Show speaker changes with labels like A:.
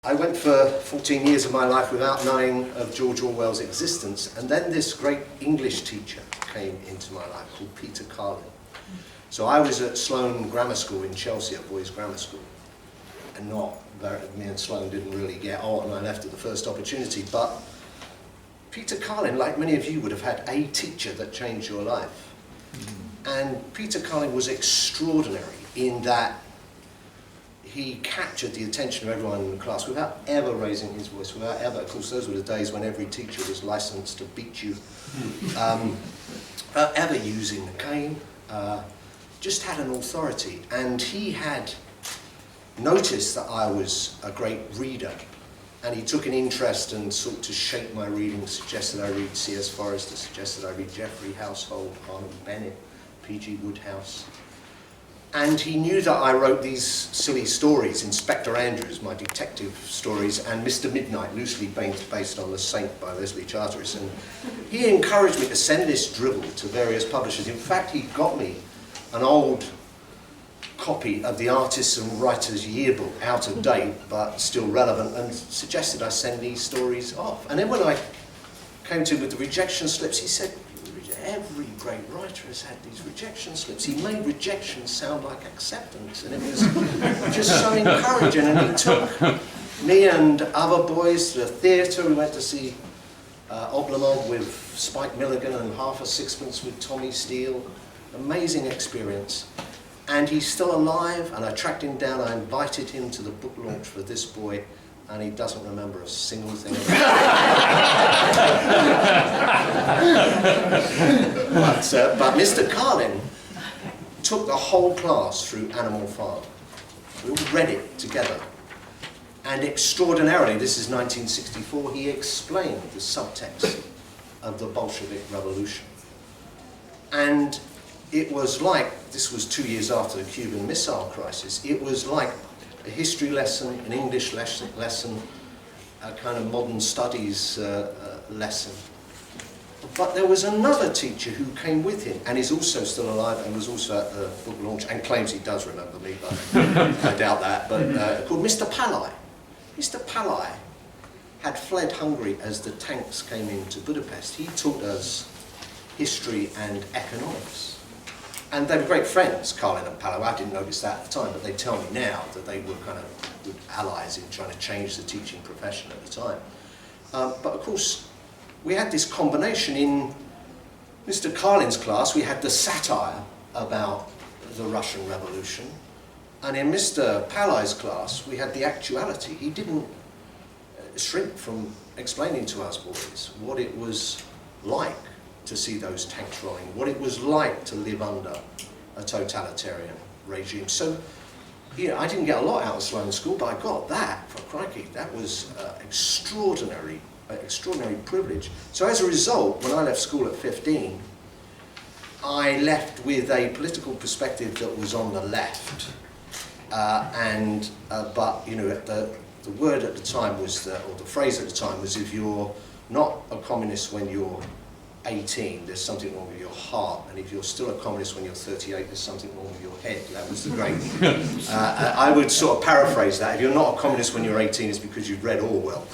A: I went for 14 years of my life without knowing of George Orwell's existence, and then this great English teacher came into my life called Peter Carlin. So I was at Sloane Grammar School in Chelsea, a boys' grammar school, and me and Sloane didn't really get on, and I left at the first opportunity. But Peter Carlin, like many of you, would have had a teacher that changed your life. And Peter Carlin was extraordinary in that he captured the attention of everyone in the class without ever raising his voice, without ever, of course those were the days when every teacher was licensed to beat you, without ever using the cane, just had an authority. And he had noticed that I was a great reader, and he took an interest and sought to shape my reading, suggested I read C.S. Forrester, suggested I read Geoffrey Household, Arnold Bennett, P.G. Wodehouse. And he knew that I wrote these silly stories, Inspector Andrews, my detective stories, and Mr. Midnight, loosely based on The Saint by Leslie Charteris. And he encouraged me to send this dribble to various publishers. In fact, he got me an old copy of the Artists and Writers Yearbook, out of date, but still relevant, and suggested I send these stories off. And then when I came to him with the rejection slips, he said, every great writer has had these rejection slips. He made rejection sound like acceptance, and it was just so encouraging. And he took me and other boys to the theatre. We went to see Oblomov with Spike Milligan and Half a Sixpence with Tommy Steele. Amazing experience. And he's still alive, and I tracked him down. I invited him to the book launch for This Boy, and he doesn't remember a single thing about it. But Mr. Carlin took the whole class through Animal Farm. We all read it together. And extraordinarily, this is 1964, he explained the subtext of the Bolshevik Revolution. And it was like, this was 2 years after the Cuban Missile Crisis, it was like a history lesson, an English lesson, a kind of modern studies lesson. But there was another teacher who came with him, and is also still alive, and was also at the book launch, and claims he does remember me, but I doubt that, but called Mr. Palai. Mr. Palai had fled Hungary as the tanks came into Budapest. He taught us history and economics. And they were great friends, Carlin and Palai. I didn't notice that at the time, but they tell me now that they were kind of good allies in trying to change the teaching profession at the time. But of course, we had this combination. In Mr. Carlin's class, we had the satire about the Russian Revolution. And in Mr. Palai's class, we had the actuality. He didn't shrink from explaining to us boys what it was like to see those tanks rolling, what it was like to live under a totalitarian regime. So, I didn't get a lot out of Sloane School, but I got that, for crikey. That was extraordinary privilege. So as a result, when I left school at 15, I left with a political perspective that was on the left. But the word at the time was, or the phrase at the time was, if you're not a communist when you're 18, there's something wrong with your heart, and if you're still a communist when you're 38, there's something wrong with your head. That was the great... I would sort of paraphrase that. If you're not a communist when you're 18, it's because you've read Orwell.